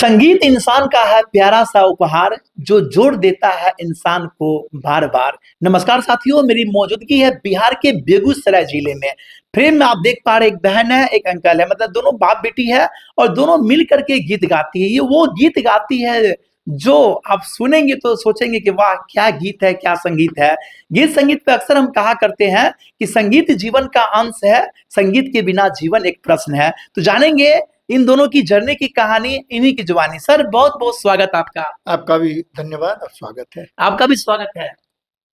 संगीत इंसान का है प्यारा सा उपहार जो जोड़ देता है इंसान को बार बार। नमस्कार साथियों, मेरी मौजूदगी है बिहार के बेगूसराय जिले में। फ्रेम में आप देख पा रहे एक बहन है, एक अंकल है, मतलब दोनों बाप बेटी है और दोनों मिल करके गीत गाती है। ये वो गीत गाती है जो आप सुनेंगे तो सोचेंगे कि वाह क्या गीत है, क्या संगीत है। गीत संगीत पे अक्सर हम कहा करते हैं कि संगीत जीवन का अंश है, संगीत के बिना जीवन एक प्रश्न है। तो जानेंगे इन दोनों की जर्नी की कहानी इन्हीं की जुबानी। सर बहुत बहुत स्वागत आपका। आपका भी धन्यवाद और स्वागत है। आपका भी स्वागत है।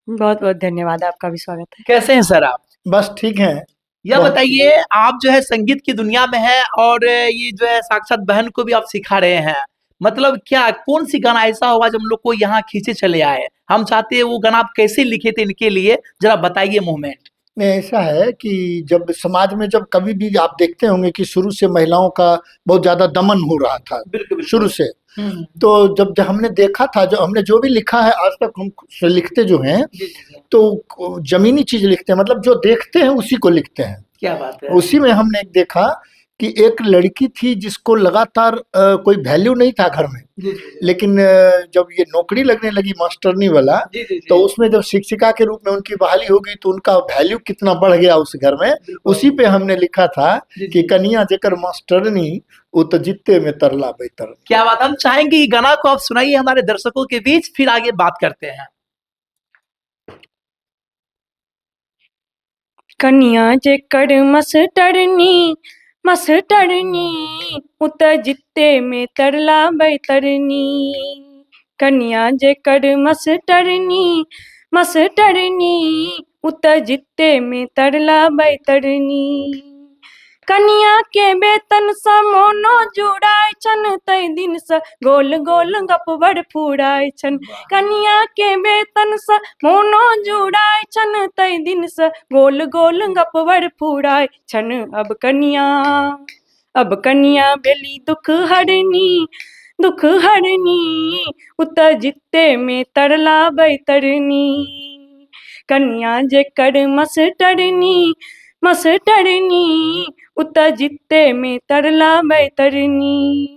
बहुत बहुत धन्यवाद, आपका भी स्वागत है। कैसे हैं सर आप? बस ठीक है। यह बताइए, आप जो है संगीत की दुनिया में है और ये जो है साक्षात बहन को भी आप सिखा रहे हैं। मतलब क्या कौन सी गाना ऐसा होगा जो हम लोग को यहाँ खींचे चले आए? हम चाहते हैं वो गाना आप कैसे लिखे थे इनके लिए, जरा बताइए मोमेंट। में ऐसा है कि जब समाज में जब कभी भी आप देखते होंगे कि शुरू से महिलाओं का बहुत ज्यादा दमन हो रहा था, बिल्कुल शुरू से। तो जब हमने देखा था, जो हमने जो भी लिखा है आज तक हम लिखते जो हैं तो जमीनी चीज लिखते हैं, मतलब जो देखते हैं उसी को लिखते हैं। क्या बात है। उसी में हमने एक देखा कि एक लड़की थी जिसको लगातार कोई वैल्यू नहीं था घर में, लेकिन जब ये नौकरी लगने लगी मास्टरनी वाला, तो उसमें जब शिक्षिका के रूप में उनकी बहाली होगी तो उनका वैल्यू कितना बढ़ गया उस घर में। उसी पे हमने लिखा था कि कन्या जेकर मास्टरनी वो तो जित्ते में तरला बेहतर। क्या बात। हम चाहेंगे ये गाना को आप सुनाइए हमारे दर्शकों के बीच, फिर आगे बात करते हैं। कन्या जेकर मास्टरनी मास्टरनी उत जित्ते में तरला बैतरनी। कन्या जेकर मास्टरनी मास्टरनी उत जित्ते में तरला बैतरनी। कन्या के वेतन स मोनो जुड़ाय छन, तै दिन स गोल गोल गपबड़ फुड़ाय छन। कन्या के वेतन स मोनो जुड़ाय छन, तै दिन स गोल गोल गपबड़ फुड़ाय छन। अब कन्या बेली दुख हरनी उत जित्ते में तरला बैतरनी। कन्या जेकर मास्टरनी मास्टरनी उत जित्ते में तरला बैतरनी।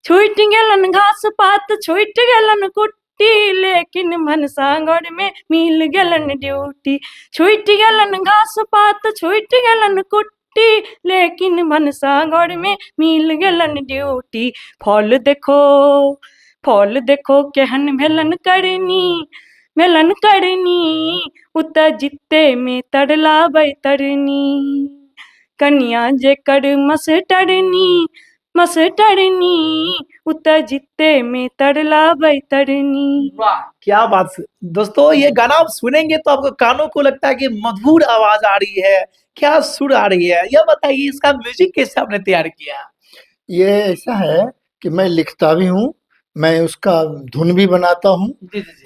छूट गेलन घास पात छूट गेलन कुट्टी, लेकिन भनसाघर में मिल गेलन ड्यूटी। छूट गेलन घास पात छूट गेलन कुट्टी, लेकिन भनसाघर में मिल गेलन ड्यूटी। फल देखो केहन भेलन करनी उत जित्ते में तरला बैतरनी। कन्या जेकर मास्टरनी मास्टरनी उत जित्ते में तरला बैतरनी। वाह क्या बात। दोस्तों ये गाना आप सुनेंगे तो आपको कानों को लगता है कि मधुर आवाज आ रही है, क्या सुर आ रही है। यह बताइए इसका म्यूजिक कैसे आपने तैयार किया? ये ऐसा है कि मैं लिखता भी हूँ, मैं उसका धुन भी बनाता हूँ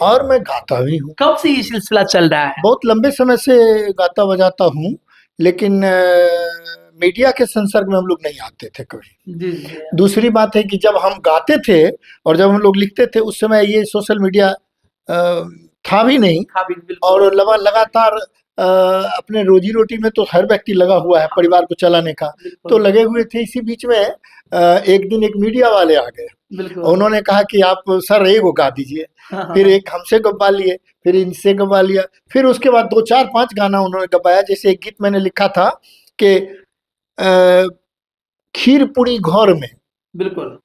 और मैं गाता भी हूँ। कब से ये सिलसिला चल रहा है? बहुत लंबे समय से गाता बजाता हूँ, लेकिन मीडिया के संसर्ग में हम लोग नहीं आते थे कभी। दूसरी बात है कि जब हम गाते थे और जब हम लोग लिखते थे उस समय ये सोशल मीडिया था भी नहीं, और लगातार अपने रोजी रोटी में तो हर व्यक्ति लगा हुआ है परिवार को चलाने का, तो लगे हुए थे। इसी बीच में एक दिन एक मीडिया वाले आ गए, उन्होंने कहा कि आप सर एगो गा दीजिए। फिर एक हमसे गवा लिए, फिर इनसे गवा लिया, फिर उसके बाद 2 4 5 गाना उन्होंने गवाया। जैसे एक गीत मैंने लिखा था कि खीर पूरी घर में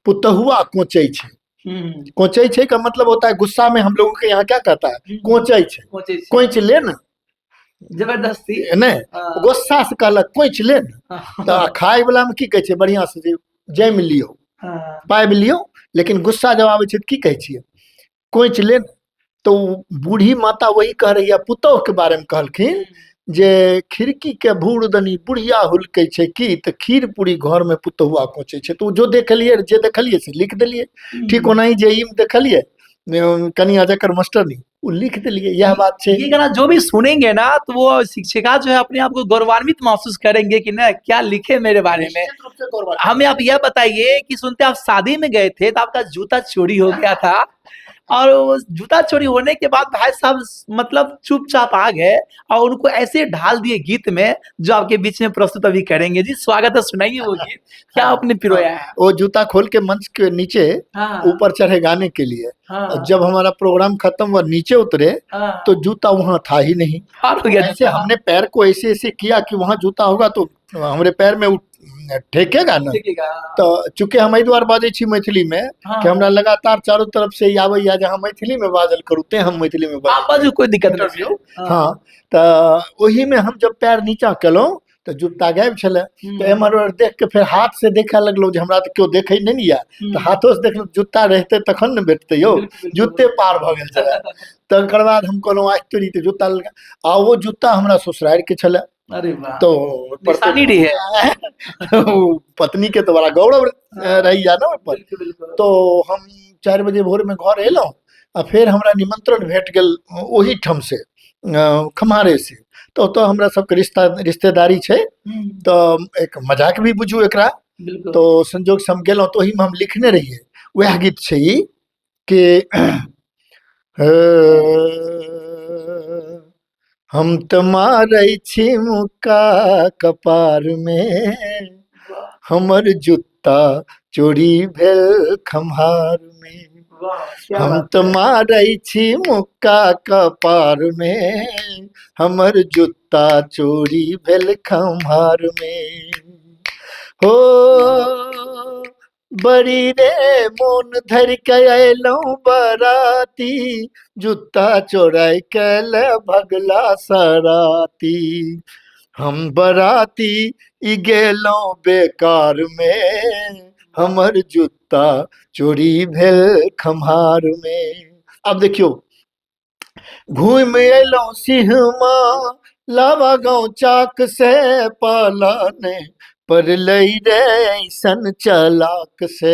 पुतहुआ कोचै छे। कोचै छे का मतलब होता है गुस्सा में, हम लोगों के यहाँ क्या कहता है कोचै छे, कोच ले ना, जबरदस्ती नहीं गुस्सा से कहलक कोच ले ना। तो खाए वाला में की कहे छे बढ़िया से जम लियो पाबि लियो, लेकिन गुस्सा जब आवे छे की कहे छिए कोच ले ना। तो बूढ़ी माता वही कह रही है, पुतोह के बारे में कहलखिन जे खिड़की के भूरदनी बुढ़िया हुलकै छे की, तो खीर पूरी घर में पुतहुआ कोचै छे। तो जो देखलिए से लिख दिलिए। ठीक होना ही जे देखलिए कन्या जेकर मास्टरनी वो लिख दिलिए, यह बात है। ये गाना जो भी सुनेंगे ना तो वो शिक्षिका जो है अपने आप को गौरवान्वित महसूस करेंगे कि ना क्या लिखे मेरे बारे में। हमें आप यह बताइए कि सुनते आप शादी में गए थे तो आपका जूता चोरी हो गया था और वो जूता चोरी होने के बाद भाई साहब मतलब चुपचाप आ गए और उनको ऐसे ढाल दिए गीत में जो आपके बीच में प्रस्तुत अभी करेंगे। जी स्वागत है, सुनाइए वो गीत क्या आपने पिरोया है। वो जूता खोल के मंच के नीचे हाँ ऊपर चढ़े गाने के लिए। हाँ और जब हमारा प्रोग्राम खत्म हुआ नीचे उतरे हाँ, तो जूता वहां था ही नहीं। हार हो गया ऐसे हमने पैर को ऐसे ऐसे किया कि वहां जूता होगा तो हमारे पैर में ठेकेगा ना। देखिएगा। तो चूंकि हम एहि दुआरे बाजै छी मैथिली में हाँ कि हमरा लगातार चारों तरफ से आबैया जे हम मैथिली में बाजल करू, ते हम मैथिली में आप बाजै बाजू कोई दिक्कत नहीं इंटरव्यू। है। हाँ तो वही में हम जब पैर नीचा केलहुँ तो जूता गायब छले। तो एम्हर ओम्हर देख के फिर हाथ से देखे लगलो जे हमरा तो केओ देखे नहीं ने या। तो हाथों से देखलो जूता रहते तखन न भेटते यौ, जूते पार भ गेल छले। तकर बाद हम कहलहुँ आज तोरी तो जूता आ वो जूता हमरा ससुरारि के छले। अरे वाह, तो निशानी रही है। पत्नी के तो बड़ा गौरव रही ना ओहि पर। बिल्कुल बिल्कुल। तो हम 4 बजे भोर में घर एलहुँ आ फिर हमरा निमंत्रण भेट गेल ओही ठाम से खम्हारे से। तो हमरा सबके रिश्तेदारी छै। तो एक मजाक भी बुझू एकरा। बिल्कुल। तो संजोग से हम गेलहुँ तो ओही में हम लिखने रहिए वह गीत छै ई कि हम तो मारै छी मुक्का कपार में, हमर जूता चोरी भेल खम्हार में। वाह, क्या हम बात तो है। मारै छी मुक्का कपार में, हमर जूता चोरी भेल खम्हार में। हो बड़ी रे मोन धर के अयलहुँ बराती, जूता चोराय के ले भगला सराती। हम बराती ई गेलहुँ बेकार में, हमर जूता चोरी भेल खम्हार में। अब देखियो घूमि अयलहुँ सिंहमा लावा गाँव चाक से, पालाने पर लई रे ऐसन चलाक से।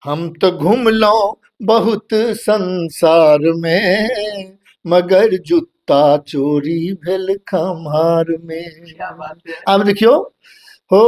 हम तो घूमलहुँ बहुत संसार में, मगर जूता चोरी भेल खम्हार में। क्या बात है। अब देखियो हो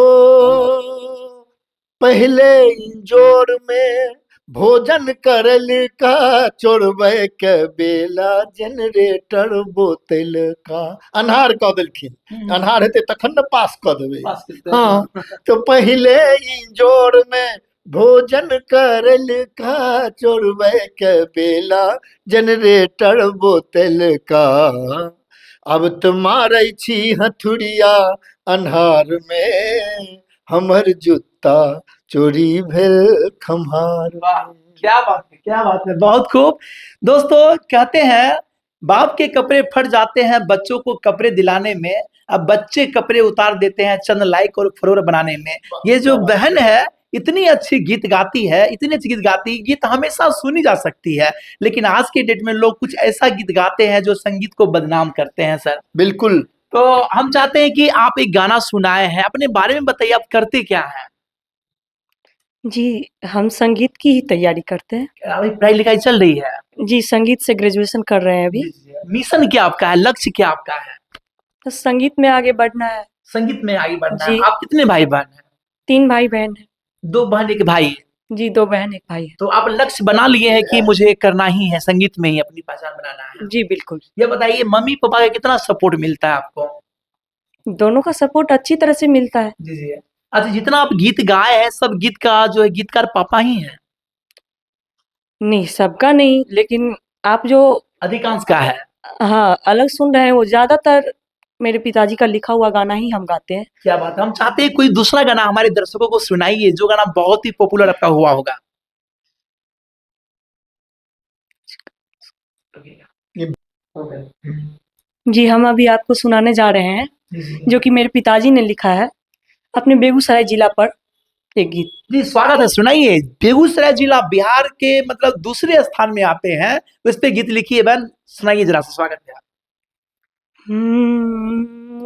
पहले इंजोर में भोजन करल का, चोरबै के बेला जनरेटर बोतल का। अन्हार कह देलखिन, अन्हार हेतै तखन न पास कह देबै। पास करते हैं। हाँ तो पहले इंजोर में भोजन करल का, चोरबै के बेला जनरेटर बोतल का। अब तो मारै छी हथुरिया अन्हार में, हमर जूता चोरी भेल खम्हार वाह, में। क्या बात है, क्या बात है, बहुत खूब। दोस्तों कहते हैं बाप के कपड़े फट जाते हैं बच्चों को कपड़े दिलाने में, अब बच्चे कपड़े उतार देते हैं चंद लाइक और फॉलोअर बनाने में। ये जो बहन है इतनी अच्छी गीत गाती है, इतनी अच्छी गीत गाती है, गीत हमेशा सुनी जा सकती है, लेकिन आज के डेट में लोग कुछ ऐसा गीत गाते हैं जो संगीत को बदनाम करते हैं सर। बिल्कुल। तो हम चाहते हैं कि आप एक गाना सुनाए हैं, अपने बारे में बताइए, आप करते क्या हैं? जी, हम संगीत की ही तैयारी करते हैं। अभी पढ़ाई लिखाई चल रही है? जी, संगीत से ग्रेजुएशन कर रहे हैं अभी। मिशन क्या आपका है, लक्ष्य क्या आपका है? तो संगीत में आगे बढ़ना है। संगीत में आगे बढ़ना है। जी। आप कितने भाई बहन हैं? 3 भाई-बहन हैं। 2 बहन 1 भाई। जी, 2 बहन 1 भाई है। तो आप लक्ष्य बना लिए हैं कि मुझे करना ही है, संगीत में ही अपनी पहचान बनाना है। जी, बिल्कुल। ये बताइए मम्मी-पापा का कितना सपोर्ट मिलता है आपको? दोनों का सपोर्ट अच्छी तरह से मिलता है। जी, जी। अच्छा जितना आप गीत गाए हैं सब गीत का जो है गीतकार पापा ही हैं? नहीं, सबका नहीं, लेकिन आप जो अधिकांश का है। हाँ, अलग सुन रहे हैं वो ज़्यादातर मेरे पिताजी का लिखा हुआ गाना ही हम गाते हैं। क्या बात है। हम चाहते हैं कोई दूसरा गाना हमारे दर्शकों को सुनाइए जो गाना बहुत ही पॉपुलर आपका हुआ होगा। जी, हम अभी आपको सुनाने जा रहे हैं, जो कि मेरे पिताजी ने लिखा है, अपने बेगूसराय जिला पर एक गीत। जी स्वागत है, सुनाइए। बेगूसराय जिला बिहार के मतलब दूसरे स्थान में आते हैं, उस पे गीत लिखिए बहन, सुनाइए जरा सा, स्वागत है।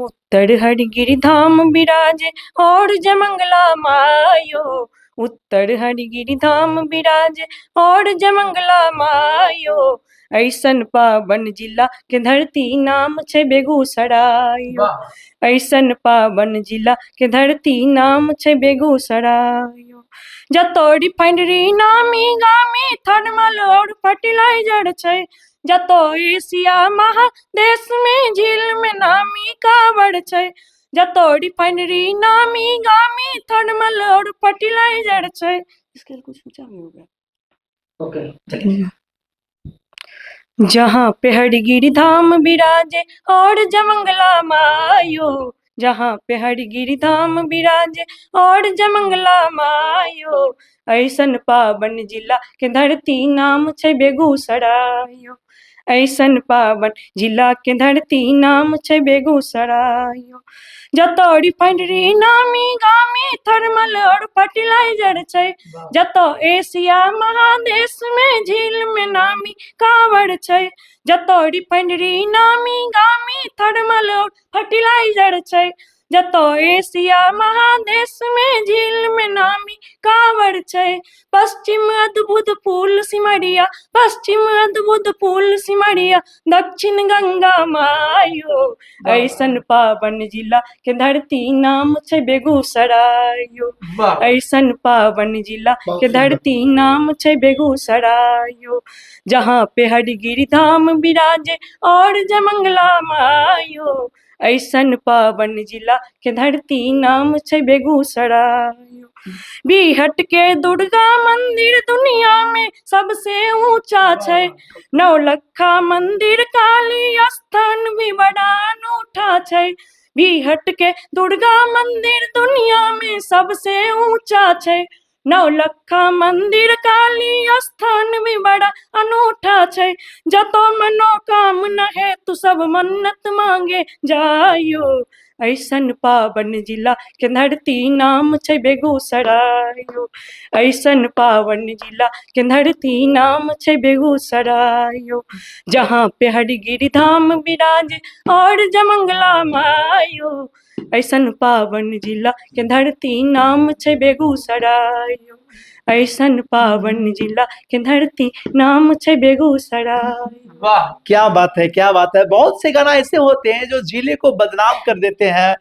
उत्तर हर गिरिधाम विराजे और जयमंगला मायो, उत्तर हरिगिरि धाम बिराजे और जयमंगला मायो। ऐसन पावन जिला के धरती नाम छै बेगूसराय। ऐसन पावन जिला के धरती नाम छै बेगूसराय। जतौ रिफाइनरी नामी गामी थर्मल और फर्टिलाइजर छै। जतौ एशिया महादेश में झील में नामी कांवर छै। जतौ रिफाइनरी नामी गामी थर्मल और फर्टिलाइजर छै। इसके कुछ ऊंचा भी होगा। ओके जहाँ पे हरिगिरि धाम बिराजे और जयमंगला मायो। जहाँ पे हरिगिरि धाम बिराजे और जयमंगला मायो। ऐसन पावन जिला के धरती नाम छै बेगूसराय। ऐसन पावन जिला के धरती नाम छै बेगूसराय। जतौ रिफाइनरी नामी गामी थर्मल और फर्टिलाइजर छै। जतौ एशिया महादेश में झील में नामी कांवर छै। जतौ रिफाइनरी नामी गामी थर्मल और फर्टिलाइजर छै। जतौ एशिया महादेश में झील में नामी कांवर छै। पश्चिम अद्भुत फूल सिमरिया पश्चिम अद्भुत फूल सिमरिया दक्षिण गंगा मायो। ऐसन पावन जिला के धरती नाम छै बेगूसराय। ऐसन पावन जिला के धरती नाम छै बेगूसराय। जहाँ पे हरिगिरि धाम बिराजे और जयमंगला मायो। ऐसन पावन जिला के धरती नाम छै बेगूसराय। बिहट के दुर्गा मंदिर दुनिया में सबसे ऊंचा छै। नौलखा मंदिर काली स्थान भी बड़ा अनूठा छै। बिहट के दुर्गा मंदिर दुनिया में सबसे ऊंचा छै। नौलखा मंदिर काली स्थान भी बड़ा अनूठा छै। जतो मनोकामना है तू सब मन्नत मांगे जायो। ऐसन पावन जिला के धरती नाम छै बेगूसराय। ऐसन पावन जिला के धरती नाम छै बेगूसराय। जहाँ पे हरिगिरि धाम बिराजे और जयमंगला मायो। ऐसन पावन जिला के धरती नाम छै बेगूसराय। ऐसन पावन जिला के धरती नाम छै बेगूसराय। वाह क्या बात है क्या बात है। बहुत से गाना ऐसे होते हैं जो जिले को बदनाम कर देते हैं,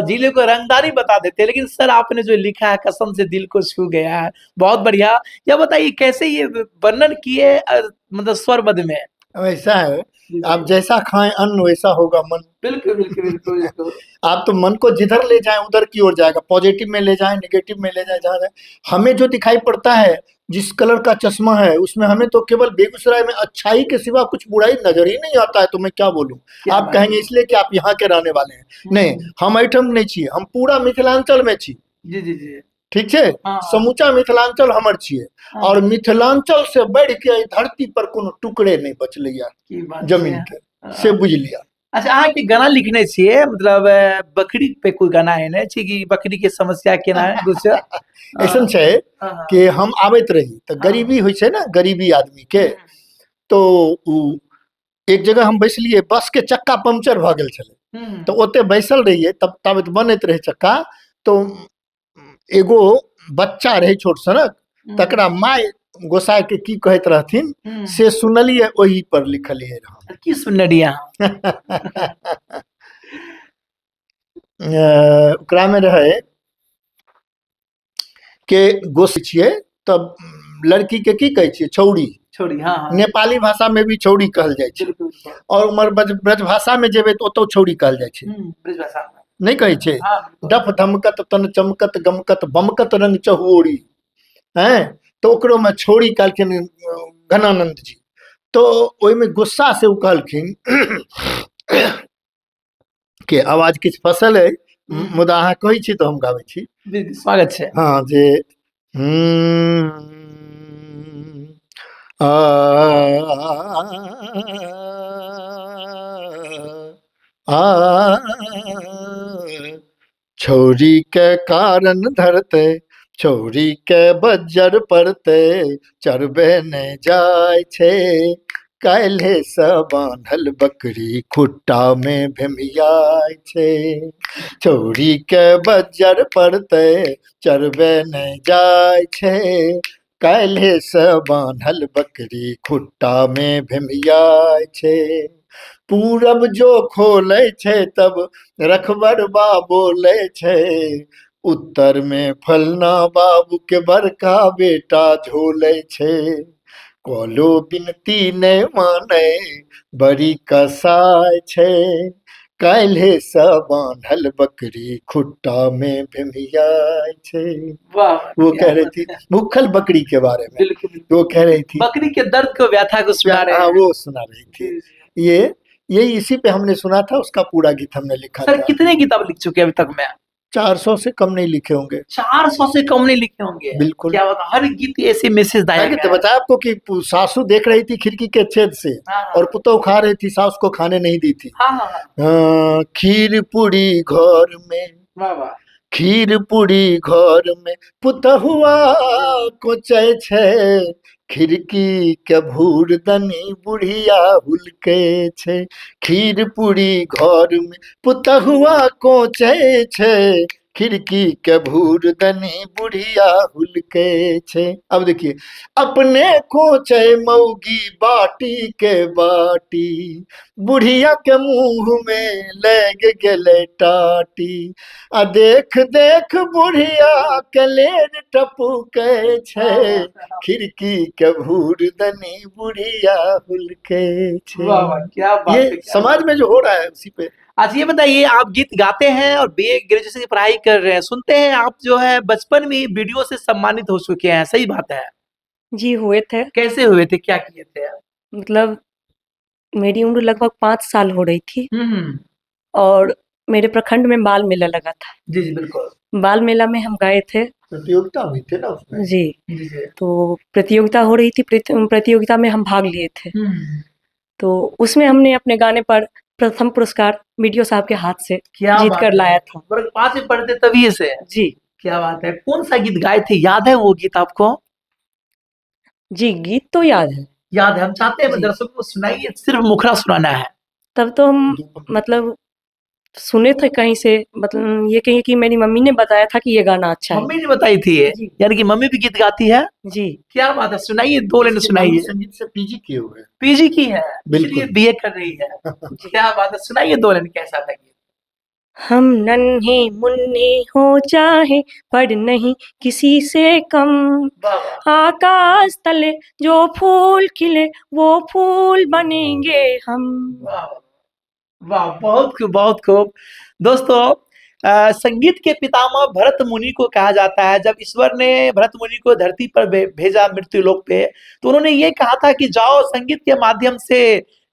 जिले को रंगदारी बता देते हैं, लेकिन सर आपने जो लिखा है कसम से दिल को छू गया है। बहुत बढ़िया। यह बताइए कैसे ये वर्णन किए मतलब स्वरबद्ध में। ऐसा है, आप जैसा खाएं अन्न वैसा होगा मन। बिल्कुल बिल्कुल बिल्कुल बिल्कुल। आप तो मन को जिधर ले जाएं उधर की ओर जाएगा, पॉजिटिव में ले जाएं नेगेटिव में ले जाएं जहाँ जाएं। हमें जो दिखाई पड़ता है जिस कलर का चश्मा है उसमें हमें तो केवल बेगूसराय में अच्छाई के सिवा कुछ बुराई नजर ही नहीं आता है। तो मैं क्या बोलूं। आप कहेंगे इसलिए कि आप यहाँ के रहने वाले हैं। नहीं, हम ऐठम नहीं छिए, हम पूरा मिथिलांचल में छी। जी जी जी ठीक है, समूचा मिथिलांचल हमर छिए। और मिथिलांचल से बढ़ के ई धरती पर कोनो टुकड़े नहीं बचलैया जमीन के, से बुझ लिया। अच्छा अहाँ के गाना लिखने छिए मतलब बकरी पे कोई गाना है ना छी कि बकरी के समस्या केना है कुछ ऐसन छै कि हम आबैत रही तो गरीबी होइ छै ना, गरीबी आदमी के। तो एक जगह हम बैसलिए, बस के चक्का पंक्चर भ गेल छले। तो ओते बैसल रहिए, तब ताबत बनैत रहे चक्का। तो एगो बच्चा रहे छोट सनक, तकरा माय गोसाई के की कहत रहथिन से सुनलिए, ओही पर लिखलिए रह। की सुनलिए ओकरा में रहे के गोस छिए तब लड़की के की कहै छिए, छौड़ी। छौड़ी हाँ हाँ। नेपाली भाषा में भी छौड़ी कहल जाय छै। और उमर ब्रज भाषा में जेबे तो ओतो छौड़ी कहल जाय छै। ब्रज भाषा में नहीं कहै छै डफ धमकत तन चमकत गमकत बमकत रंग चहुओड़ी हैं। तो ओकरो में छौड़ी कहलखिन घनानंद जी। तो ओई में गुस्सा से उ कहलखिन के आवाज किछ फसल है, मुदा अहाँ कहै छी तो हम गाबै छी। स्वागत छै। हाँ जे छौरी के कारण धरते, छौरी के बज्जर पड़ते, चरबे ने जाय छे काल्हे से बांधल बकरी खुट्टा में भेमियाय छे, चोरी के बज्जर पड़ते चरबे नहीं जाय छे, काल्हे से बांधल बकरी खुट्टा में भेमियाय छे, पूरब जो खोले छे तब रखबरबा बोले छे, उत्तर में फलना बाबू के बड़का बेटा झोले छे, कोलो बिनती ने माने बड़ी कसाय छे, काल्हे से बांधल बकरी खुट्टा में भेमियाय छे। वाह, वो क्या कह रही बात थी है। भूखल बकरी के बारे में, बिल्कुल वो कह रही थी बकरी के दर्द को, व्यथा को सुना रहे हाँ हैं। वो सुना रही थी। ये इसी पे हमने सुना था, उसका पूरा गीत हमने लिखा सर था। कितने किताब लिख चुके हैं अभी तक में? 400 से कम नहीं लिखे होंगे। 400 से कम नहीं लिखे होंगे? बिल्कुल। क्या बता, हर गीत ऐसे मैसेज दायक आगे है। तो बताया आपको कि सासू देख रही थी खिड़की के छेद से हाँ, और पुतौ खा रही थी, सास को खाने नहीं दी थी। हाँ, हाँ, हाँ। खीर पूरी घर में, वाह वाह, खीर पूरी घर में पुतहुआ कोचै छे, खिड़की के भूरदनी बुढ़िया हुलके छे, खीर पूरी घर में पुतहुआ कोचै छे, खिड़की के भूरदनी बुढ़िया हुलके छे। अब देखिए, अपने कोचै मौगी बाटी के बाटी, बुढ़िया के मुंह में लग गेले टाटी, आ देख देख बुढ़िया के लेर टपुके छे, खिड़की के भूरदनी बुढ़िया हुलके छे। वाह वाह, क्या बात ये है, क्या समाज बात में जो हो रहा है उसी पे। अच्छा ये बताइए, आप गीत गाते हैं और बी ग्रेजुएशन की पढ़ाई कर रहे हैं, सुनते हैं आप जो है बचपन में ही वीडियो से सम्मानित हो चुके हैं, सही बात है? जी हुए थे। कैसे हुए थे, क्या किए थे? मतलब मेरी उम्र लगभग 5 साल हो रही थी हम्म, और मेरे प्रखंड में बाल मेला लगा था। जी जी बिल्कुल। बाल मेला में हम गए थे। प्रतियोगिता हुई थी ना उसमें। जी, जी जी। तो प्रतियोगिता हो रही थी, प्रतियोगिता में हम भाग लिए थे। हम्म, तो उसमें हमने अपने गाने पर प्रथम पुरस्कार बीडीओ साहब के हाथ से क्या जीत बात कर है। लाया था। वर्ग 5 में पढ़ते तभी से? जी, क्या बात है, कौन सा गीत गाए थे, याद है वो गीत आपको? जी गीत तो याद है। याद है, हम चाहते हैं जी। दर्शकों को सुनाइए, सिर्फ मुखरा सुनाना है। तब तो हम मतलब सुने थे कहीं से, मतलब ये कहिए कि मेरी मम्मी ने बताया था कि ये गाना अच्छा है। मम्मी ने बताई थी ये? जी। यानी कि मम्मी भी गीत गाती है? जी, क्या बात है, सुनाइए, 2 लाइन इसके सुनाइए। मम्मी संगीत से पीजी किए हुए हैं। पीजी की है, बिल्कुल। इसलिए बीए कर रही है। क्या बात है, सुनाइए 2 लाइन, कैसा था गीत? हम नन्हे मुन्ने हो चाहे पर नहीं किसी से कम, वाह वाह, आकाश तले जो फूल खिले वो फूल बनेंगे हम। वाह वाह, बहुत खूब, बहुत खूब। दोस्तों, संगीत के पितामह भरत मुनि को कहा जाता है। जब ईश्वर ने भरत मुनि को धरती पर भेजा मृत्यु लोक पे, तो उन्होंने ये कहा था कि जाओ संगीत के माध्यम से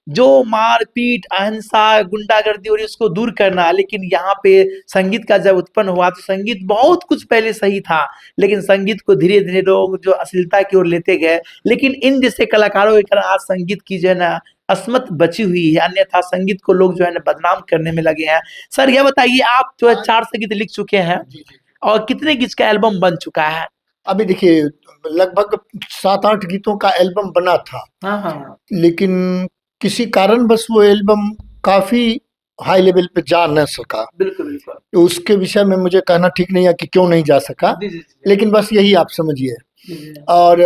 जो मारपीट, अहिंसा, गुंडागर्दी और इसको दूर करना है। लेकिन यहाँ पे संगीत का जब उत्पन्न हुआ तो संगीत बहुत कुछ पहले सही था, लेकिन संगीत को धीरे धीरे लोग जो अश्लीलता की ओर लेते गए। लेकिन इन जैसे कलाकारों के कारण आज संगीत की जो है ना अस्मत बची हुई है, अन्यथा संगीत को लोग जो है ना बदनाम करने में लगे हैं। सर यह बताइए, आप जो है 400 गीत लिख चुके हैं जी जी। और कितने गीत का एल्बम बन चुका है? अभी देखिए, लगभग 7-8 गीतों का एल्बम बना था, हाँ हाँ, लेकिन किसी कारणवश वो एल्बम काफी हाई लेवल पे जा न सका। बिल्कुल बिल्कुल। तो उसके विषय में मुझे कहना ठीक नहीं है कि क्यों नहीं जा सका, जी जी जी, लेकिन बस यही आप समझिए। जी, जी। और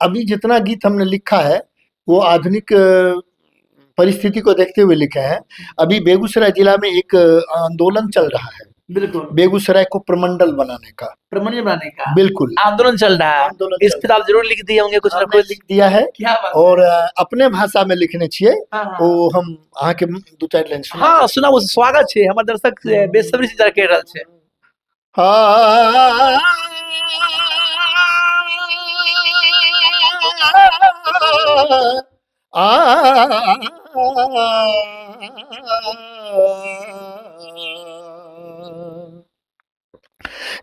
अभी जितना गीत हमने लिखा है वो आधुनिक परिस्थिति को देखते हुए लिखे हैं। अभी बेगूसराय जिला में एक आंदोलन चल रहा है, बिल्कुल, बेगूसराय को प्रमंडल बनाने का। प्रमंडल बनाने का बिल्कुल आंदोलन चल रहा है। आंदोलन इस चल पे तो आप जरूर लिख दिए होंगे कुछ ना हमने कुछ। लिख दिया है। क्या बात और है। अपने भाषा में लिखने चाहिए, हाँ हाँ, वो हम अहाँ के 2-4 लाइन सुना। हाँ सुनाबो, स्वागत है, हमारे दर्शक बेसब्री से इंतजार कर रहल छै।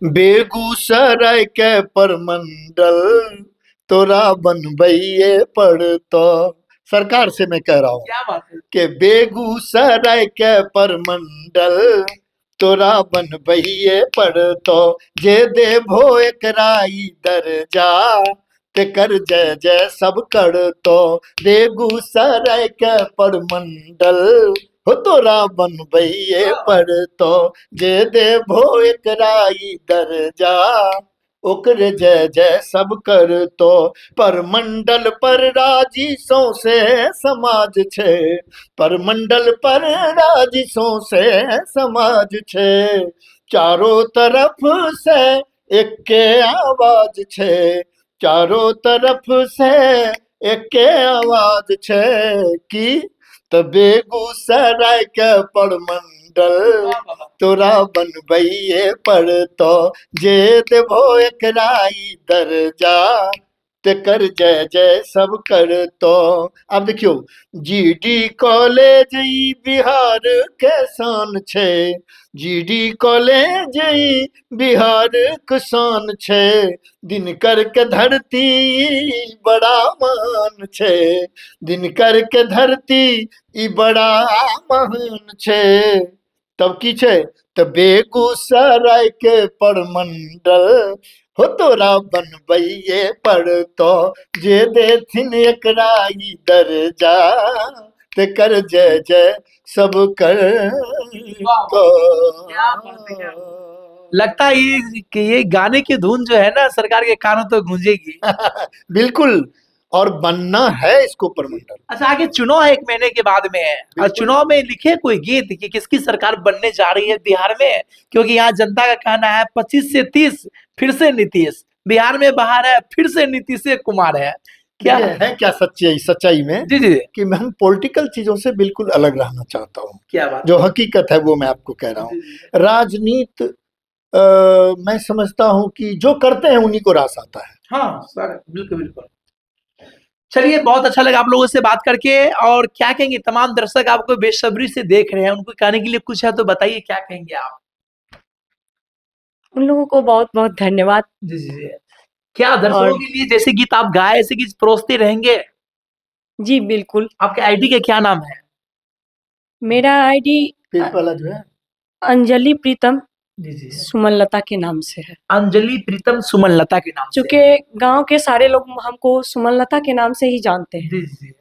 बेगूसराय के परमंडल तोरा बनबैये पड़तो। सरकार से मैं कह रहा हूँ क्या बात है। कि बेगूसराय के परमंडल तोरा बनबैये पड़तो, जे देभो एकरा ई दर्जा ते कर जय जय सब कर तो बेगूसराय के परमंडल हो तोरा बनबैये पर तो जे देभो एकराई दर्जा ओकरे जय जय सब कर तो परमंडल पर राजी सौंसे समाज छे परमंडल पर राजी सौंसे समाज छे चारों तरफ से एके आवाज छे चारों तरफ से एके आवाज छे कि त बेगूसराय के परमंडल तोरा बनबैये पर तो जे देभो एकराई दर्जा ते कर जय जय सब कर तो। अब देखियो जीडी कॉलेज ई बिहार के शान छे जीडी कॉलेज ई बिहार के शान छे दिनकर के धरती बड़ा मान छे दिनकर के धरती ई बड़ा महान छे तब की छे त बेगूसराय के परमंडल हो तोरा बनबैये पर तो जे देथिन एकराई दर्जा ते कर जय जय सब कर तो। लगता है ये कि ये गाने की धुन जो है ना सरकार के कानों तो गूंजेगी। बिल्कुल और बनना है इसको परमंडल। अच्छा, आगे चुनाव है 1 महीने के बाद में है और चुनाव में लिखे कोई गीत कि किसकी सरकार बनने जा रही है बिहार में, क्योंकि यहाँ जनता का कहना है 25 से 30 फिर से नीतीश, बिहार में बाहर है फिर से नीतीश कुमार है। क्या है क्या सच्चाई में जी जी कि मैं पॉलिटिकल चीजों से बिल्कुल अलग रहना चाहता हूँ। क्या बात जो हकीकत है वो मैं आपको कह रहा हूँ। राजनीति मैं समझता हूँ कि जो करते हैं उन्हीं को रास आता है। हाँ सर, बिल्कुल बिल्कुल। चलिए, बहुत अच्छा लगा आप लोगों से बात करके। और क्या कहेंगे, तमाम दर्शक आपको बेसब्री से देख रहे हैं, उनको कहने के लिए कुछ है तो बताइए, क्या कहेंगे आप? उन लोगों को बहुत बहुत धन्यवाद। जी जी जी। क्या दर्शकों के लिए जैसे गीत आप गाए ऐसे गीत परोसते रहेंगे? जी बिल्कुल। आपके आईडी का क्या नाम है? मेरा आईडी वाला जो है अंजलि प्रीतम जी जी, सुमन लता के नाम से है। अंजलि प्रीतम सुमन लता के नाम से। चूंकि गांव के सारे लोग हमको सुमन लता के नाम से ही जानते हैं, जी जी,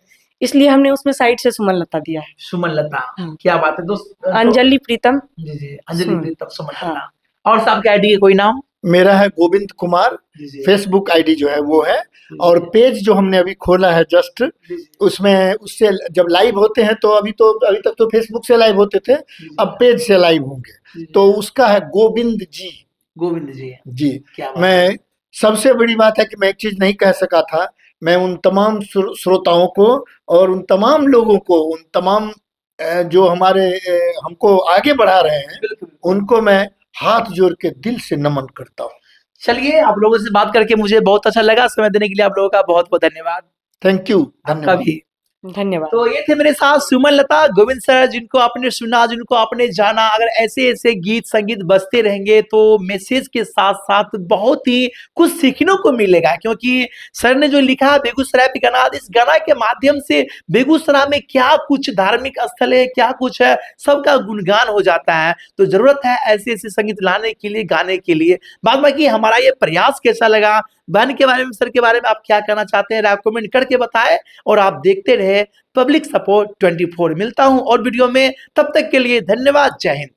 इसलिए हमने उसमें साइड से सुमन लता दिया है। सुमन लता। हाँ। क्या बात है दोस्त। अंजलि प्रीतम। जी जी, अंजलि सुमन। प्रीतम सुमन हाँ। लता। और साहब के आईडी के कोई नाम? मेरा है गोविंद कुमार। जी जी, फेसबुक आईडी जो है वो है। जी और जी, पेज जो हमने अभी खोला है जस्ट जी जी, उसमें उससे जब लाइव होते हैं तो अभी तक तो फेसबुक से लाइव होते थे, जी, अब पेज से लाइव होंगे। जी, तो उसका है गोविंद जी। गोविंद जी। जी। क्या बात है। मैं सबसे बड़ी बात है कि मैं एक चीज नहीं कह सका था। मैं उन तमाम श्रोताओं को और उन तमाम लोगों को, उन तमाम जो हमारे हमको आगे बढ़ा रहे हैं, बिल्कुल। उनको मैं हाथ जोड़ के दिल से नमन करता हूँ। चलिए, आप लोगों से बात करके मुझे बहुत अच्छा लगा। समय देने के लिए आप लोगों का बहुत बहुत धन्यवाद। Thank you. आपका धन्यवाद। भी। धन्यवाद। तो ये थे मेरे साथ सुमन लता, गोविंद सर, जिनको आपने सुना, जिनको आपने जाना। अगर ऐसे ऐसे गीत संगीत बजते रहेंगे तो मैसेज के साथ साथ बहुत ही कुछ सीखने को मिलेगा, क्योंकि सर ने जो लिखा बेगूसराय पे गाना, इस गाना के माध्यम से बेगूसराय में क्या कुछ धार्मिक स्थल है, क्या कुछ है, सबका गुणगान हो जाता है। तो जरूरत है ऐसे ऐसे संगीत लाने के लिए, गाने के लिए। बाद बाकी हमारा ये प्रयास कैसा लगा, बहन के बारे में, सर के बारे में आप क्या कहना चाहते हैं, कमेंट करके बताएं। और आप देखते रहे पब्लिक सपोर्ट 24। मिलता हूं और वीडियो में, तब तक के लिए धन्यवाद। जय हिंद।